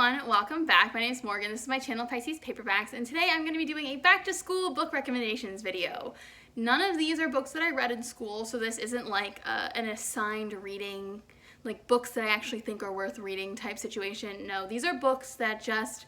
everyone, welcome back. My name is Morgan. This is my channel, Pisces Paperbacks, and today I'm going to be doing a back to school book recommendations video. None of these are books that I read in school, so this isn't like an assigned reading, like books that I actually think are worth reading type situation. No, these are books that just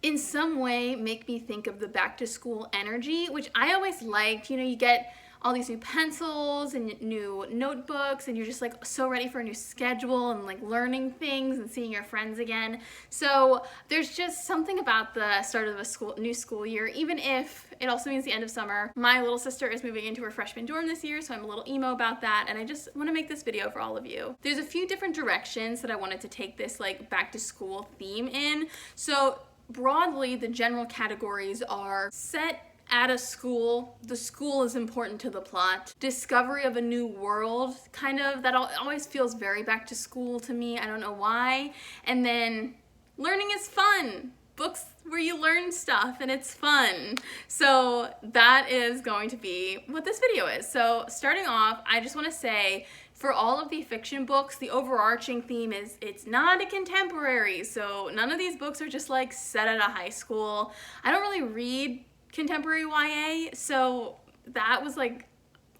in some way make me think of the back to school energy, which I always liked. You know, you get all these new pencils and new notebooks and you're just like so ready for a new schedule and like learning things and seeing your friends again. So there's just something about the start of a new school year, even if it also means the end of summer. My little sister is moving into her freshman dorm this year, so I'm a little emo about that, and I just want to make this video for all of you. There's a few different directions that I wanted to take this like back to school theme in. So broadly, the general categories are set at a school, the school is important to the plot, discovery of a new world, kind of, that always feels very back to school to me, I don't know why, and then learning is fun, books where you learn stuff and it's fun. So that is going to be what this video is. So starting off, I just want to say, for all of the fiction books, the overarching theme is it's not a contemporary, so none of these books are just like set at a high school. I don't really read contemporary YA, so that was like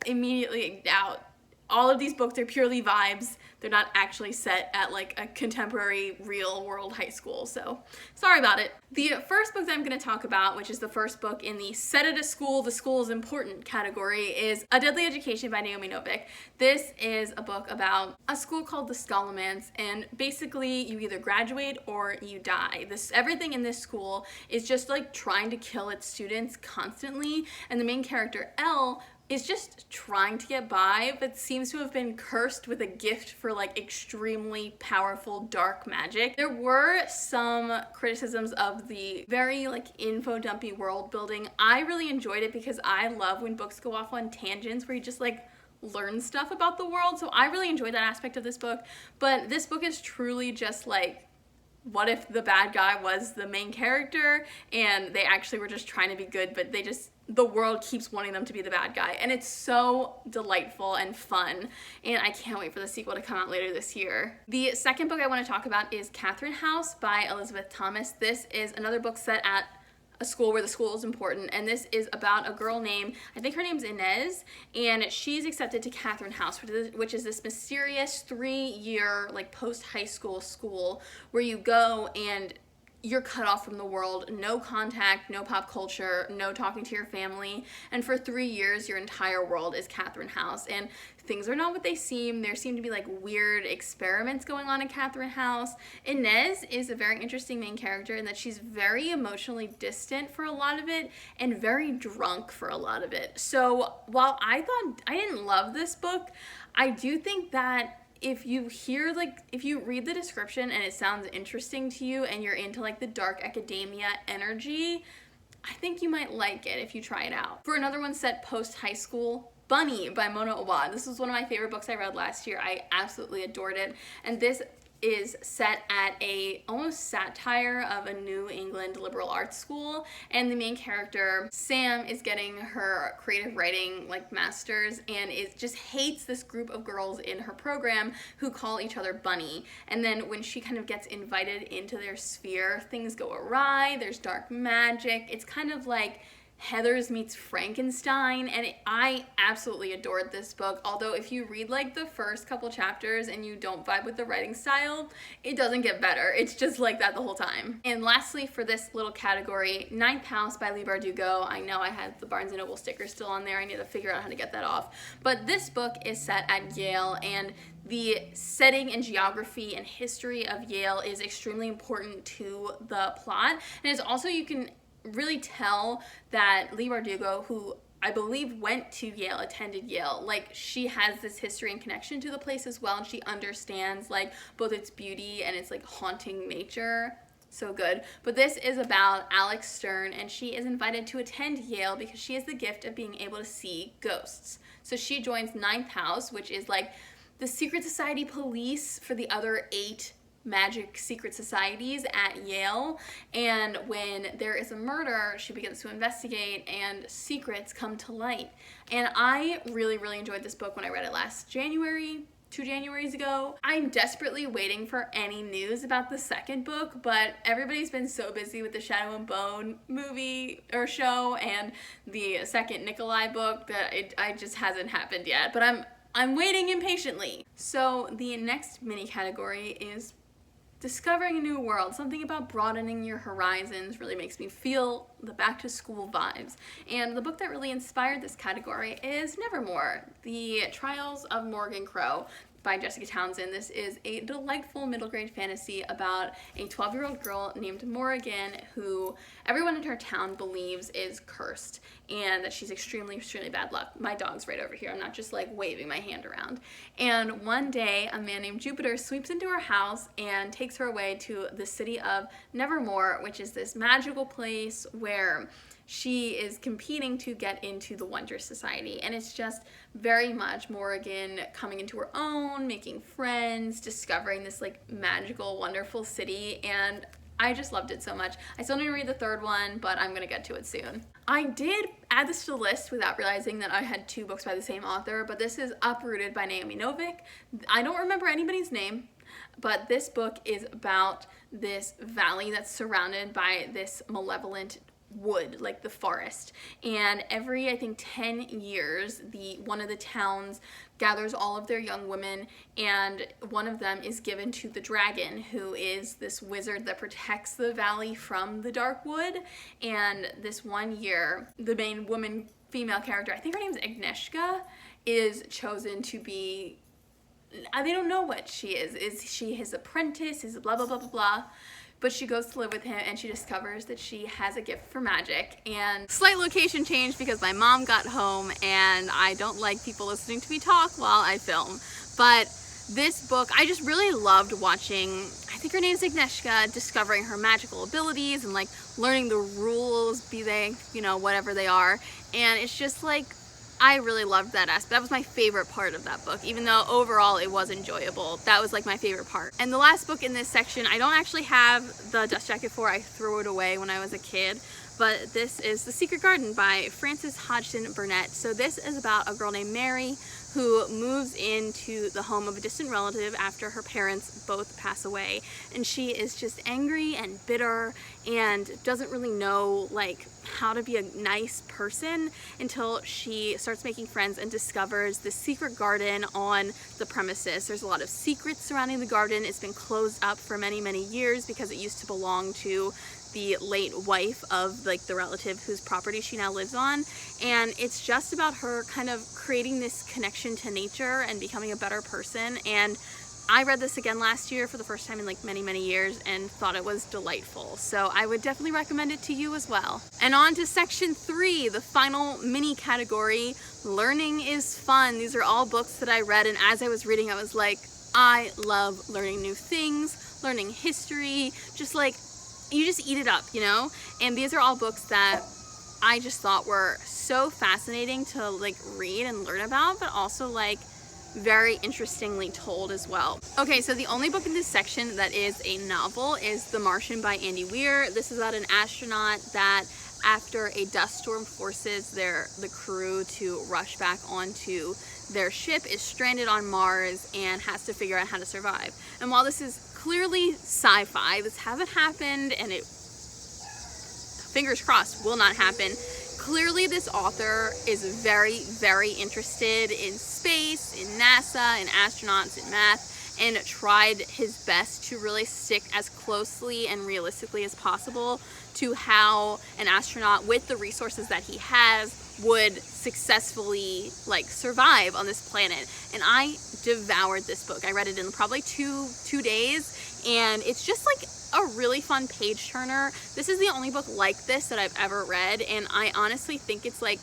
immediately out. All of these books are purely vibes. They're not actually set at like a contemporary real world high school, so sorry about it. The first book that I'm going to talk about, which is the first book in the set at a school, the school is important category, is A Deadly Education by Naomi Novik. This is a book about a school called the Scholomance, and basically you either graduate or you die. Everything in this school is just like trying to kill its students constantly, and the main character, Elle, is just trying to get by, but seems to have been cursed with a gift for like extremely powerful dark magic. There were some criticisms of the very like info dumpy world building. I really enjoyed it because I love when books go off on tangents where you just like learn stuff about the world, so I really enjoyed that aspect of this book. But this book is truly just like, what if the bad guy was the main character and they actually were just trying to be good, but the world keeps wanting them to be the bad guy, and it's so delightful and fun, and I can't wait for the sequel to come out later this year. The second book I want to talk about is Catherine House by Elisabeth Thomas. This is another book set at a school where the school is important, and this is about a girl named, I think her name's Inez, and she's accepted to Catherine House, which is this mysterious 3-year like post-high school where you go and you're cut off from the world, no contact, no pop culture, no talking to your family, and for 3 years your entire world is Catherine House, and things are not what they seem. There seem to be like weird experiments going on in Catherine House. Inez is a very interesting main character in that she's very emotionally distant for a lot of it and very drunk for a lot of it. So while I thought I didn't love this book, I do think that if you read the description and it sounds interesting to you and you're into like the dark academia energy, I think you might like it if you try it out. For another one set post-high school, Bunny by Mona Awad. This was one of my favorite books I read last year. I absolutely adored it, and this is set at a almost satire of a New England liberal arts school, and the main character Sam is getting her creative writing like master's, and it just hates this group of girls in her program who call each other Bunny, and then when she kind of gets invited into their sphere, things go awry. There's dark magic. It's kind of like Heathers meets Frankenstein, and I absolutely adored this book, although if you read like the first couple chapters and you don't vibe with the writing style, it doesn't get better. It's just like that the whole time. And lastly, for this little category, Ninth House by Leigh Bardugo. I know I had the Barnes & Noble sticker still on there. I need to figure out how to get that off. But this book is set at Yale, and the setting and geography and history of Yale is extremely important to the plot, and it's also, you can really tell that Leigh Bardugo, who I believe went to Yale, attended Yale, like she has this history and connection to the place as well, and she understands like both its beauty and its like haunting nature. So good. But this is about Alex Stern, and she is invited to attend Yale because she has the gift of being able to see ghosts. So she joins Ninth House, which is like the secret society police for the other 8 magic secret societies at Yale, and when there is a murder, she begins to investigate and secrets come to light. And I really enjoyed this book when I read it last January. 2 Januaries ago. I'm desperately waiting for any news about the second book, but everybody's been so busy with the Shadow and Bone movie or show and the second Nikolai book that it just hasn't happened yet, but I'm waiting impatiently. So the next mini category is discovering a new world. Something about broadening your horizons really makes me feel the back to school vibes. And the book that really inspired this category is Nevermoor, The Trials of Morrigan Crow by Jessica Townsend. This is a delightful middle grade fantasy about a 12-year-old girl named Morrigan who everyone in her town believes is cursed and that she's extremely bad luck. My dog's right over here. I'm not just like waving my hand around. And one day a man named Jupiter sweeps into her house and takes her away to the city of Nevermoor, which is this magical place where she is competing to get into the Wonder Society. And it's just very much Morrigan coming into her own, making friends, discovering this like magical, wonderful city, and I just loved it so much. I still need to read the third one, but I'm gonna get to it soon. I did add this to the list without realizing that I had 2 books by the same author, but this is Uprooted by Naomi Novik. I don't remember anybody's name, but this book is about this valley that's surrounded by this malevolent wood, like the forest, and every I think 10 years one of the towns gathers all of their young women, and one of them is given to the dragon, who is this wizard that protects the valley from the dark wood. And this one year the main woman female character, I think her name is Agnieszka, is chosen to be, they don't know what she is she his apprentice, is blah blah blah blah blah. But she goes to live with him and she discovers that she has a gift for magic. And slight location change because my mom got home and I don't like people listening to me talk while I film. But this book, I just really loved watching, I think her name's Agnieszka, discovering her magical abilities and like learning the rules, be they, you know, whatever they are. And it's just like, I really loved that aspect. That was my favorite part of that book, even though overall it was enjoyable. That was like my favorite part. And the last book in this section, I don't actually have the dust jacket for. I threw it away when I was a kid. But this is The Secret Garden by Frances Hodgsen Burnett. So this is about a girl named Mary who moves into the home of a distant relative after her parents both pass away. And she is just angry and bitter and doesn't really know like how to be a nice person until she starts making friends and discovers this secret garden on the premises. There's a lot of secrets surrounding the garden. It's been closed up for many, many years because it used to belong to the late wife of like the relative whose property she now lives on. And it's just about her kind of creating this connection to nature and becoming a better person. And I read this again last year for the first time in like many, many years and thought it was delightful. So I would definitely recommend it to you as well. And on to section 3, the final mini category, learning is fun. These are all books that I read, and as I was reading, I was like, I love learning new things, learning history, just like, you just eat it up, you know? And these are all books that I just thought were so fascinating to like read and learn about, but also like very interestingly told as well. Okay, so the only book in this section that is a novel is The Martian by Andy Weir. This is about an astronaut that after a dust storm forces the crew to rush back onto their ship, is stranded on Mars and has to figure out how to survive. And while this is clearly sci-fi, this hasn't happened, and it, fingers crossed, will not happen. Clearly this author is very, very interested in space, in NASA, in astronauts, in math, and tried his best to really stick as closely and realistically as possible to how an astronaut with the resources that he has would successfully like survive on this planet. And I devoured this book. I read it in probably two days, and it's just like a really fun page turner. This is the only book like this that I've ever read, and I honestly think it's like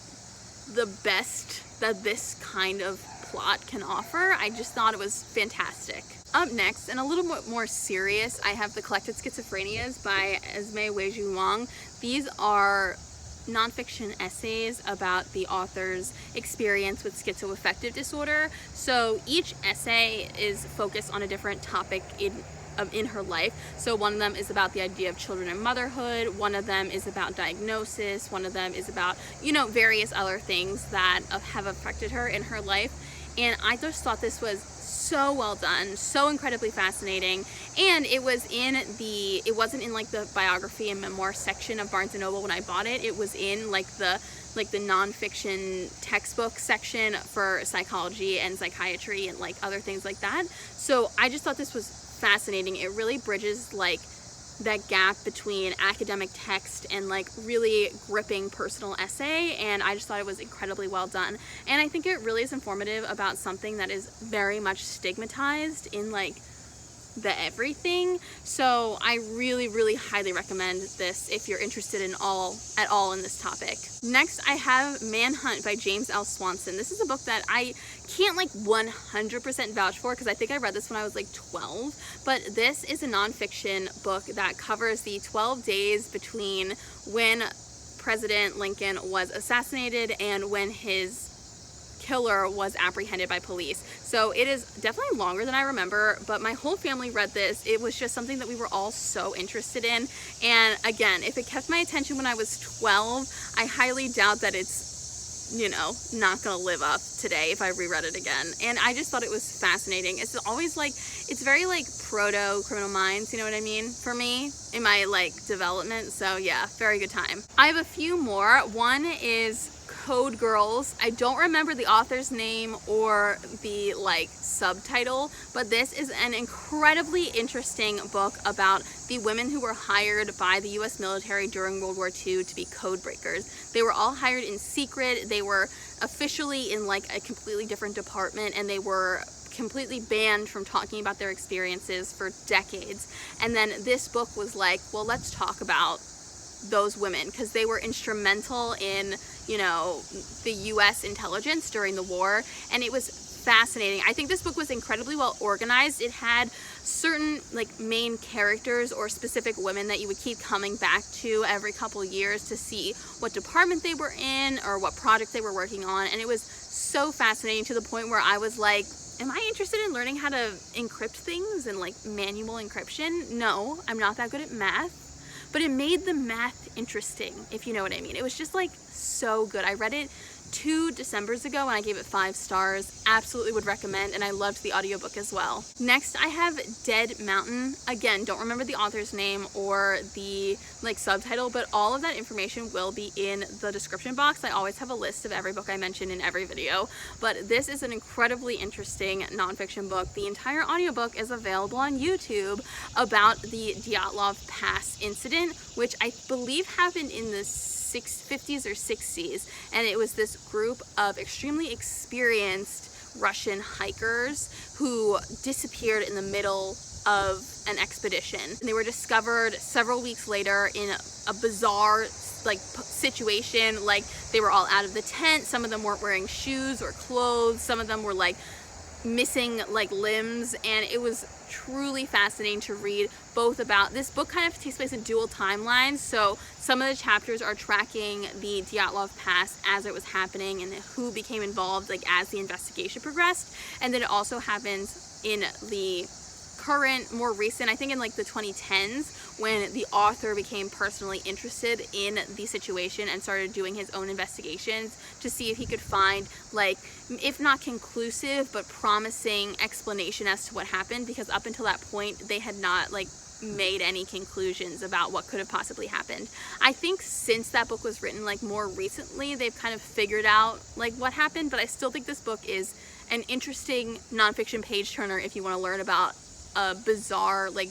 the best that this kind of plot can offer. I just thought it was fantastic. Up next, and a little bit more serious, I have The Collected Schizophrenias by Esme Weijun. These are nonfiction essays about the author's experience with schizoaffective disorder. So each essay is focused on a different topic in her life. So one of them is about the idea of children and motherhood, one of them is about diagnosis, one of them is about, you know, various other things that have affected her in her life. And I just thought this was so well done, so incredibly fascinating, and it wasn't in like the biography and memoir section of Barnes & Noble when I bought it. It was in like the nonfiction textbook section for psychology and psychiatry and like other things like that. So I just thought this was fascinating. It really bridges like that gap between academic text and like really gripping personal essay, and I just thought it was incredibly well done. And I think it really is informative about something that is very much stigmatized in like the everything. So I really, really highly recommend this if you're interested at all in this topic. Next, I have Manhunt by James L. Swanson. This is a book that I can't like 100% vouch for because I think I read this when I was like 12, but this is a nonfiction book that covers the 12 days between when President Lincoln was assassinated and when his killer was apprehended by police. So it is definitely longer than I remember, but my whole family read this. It was just something that we were all so interested in, and again, if it kept my attention when I was 12, I highly doubt that it's, you know, not gonna live up today if I reread it again. And I just thought it was fascinating. It's always like, it's very like proto Criminal Minds, you know what I mean, for me in my like development. So yeah, very good time. I have a few more. One is Code Girls. I don't remember the author's name or the like subtitle, but this is an incredibly interesting book about the women who were hired by the US military during World War II to be code breakers. They were all hired in secret. They were officially in like a completely different department, and they were completely banned from talking about their experiences for decades. And then this book was like, well, let's talk about those women because they were instrumental in, you know, the US intelligence during the war, and it was fascinating. I think this book was incredibly well organized. It had certain like main characters or specific women that you would keep coming back to every couple years to see what department they were in or what project they were working on, and it was so fascinating to the point where I was like, am I interested in learning how to encrypt things and like manual encryption? No, I'm not that good at math. But it made the math interesting, if you know what I mean. It was just like so good. I read it 2 Decembers ago and I gave it 5 stars. Absolutely would recommend, and I loved the audiobook as well. Next, I have Dead Mountain. Again, don't remember the author's name or the like subtitle, but all of that information will be in the description box. I always have a list of every book I mention in every video, but this is an incredibly interesting nonfiction book. The entire audiobook is available on YouTube about the Dyatlov Pass incident, which I believe happened in the 50s or 60s, and it was this group of extremely experienced Russian hikers who disappeared in the middle of an expedition. And they were discovered several weeks later in a bizarre like situation. Like, they were all out of the tent, some of them weren't wearing shoes or clothes, some of them were like missing like limbs, and it was truly fascinating to read both about. This book kind of takes place in dual timelines, so some of the chapters are tracking the Dyatlov Pass as it was happening and who became involved like as the investigation progressed, and then it also happens in the current, more recent, I think in like the 2010s, when the author became personally interested in the situation and started doing his own investigations to see if he could find, like, if not conclusive, but promising explanation as to what happened, because up until that point, they had not, like, made any conclusions about what could have possibly happened. I think since that book was written, like, more recently, they've kind of figured out, like, what happened, but I still think this book is an interesting nonfiction page turner if you want to learn about a bizarre, like,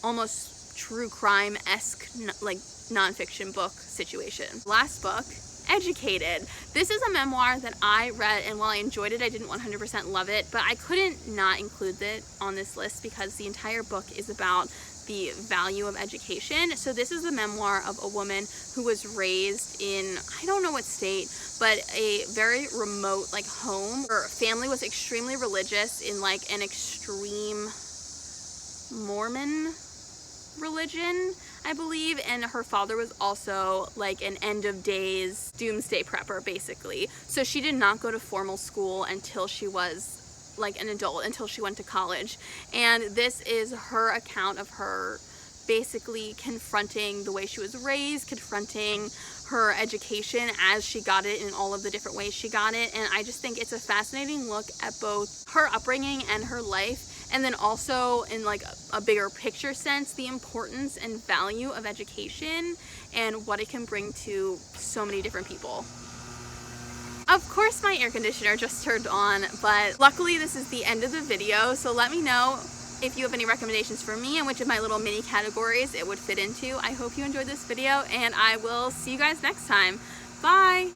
almost true crime-esque like nonfiction book situation. Last book, Educated. This is a memoir that I read, and while I enjoyed it, I didn't 100% love it, but I couldn't not include it on this list because the entire book is about the value of education. So this is the memoir of a woman who was raised in, I don't know what state, but a very remote like home. Her family was extremely religious in like an extreme Mormon religion, I believe, and her father was also like an end of days doomsday prepper basically. So she did not go to formal school until she was like an adult, until she went to college, and this is her account of her basically confronting the way she was raised, confronting her education as she got it in all of the different ways she got it. And I just think it's a fascinating look at both her upbringing and her life, and then also in like a bigger picture sense, the importance and value of education and what it can bring to so many different people. Of course my air conditioner just turned on, but luckily this is the end of the video, so let me know if you have any recommendations for me and which of my little mini categories it would fit into. I hope you enjoyed this video, and I will see you guys next time. Bye!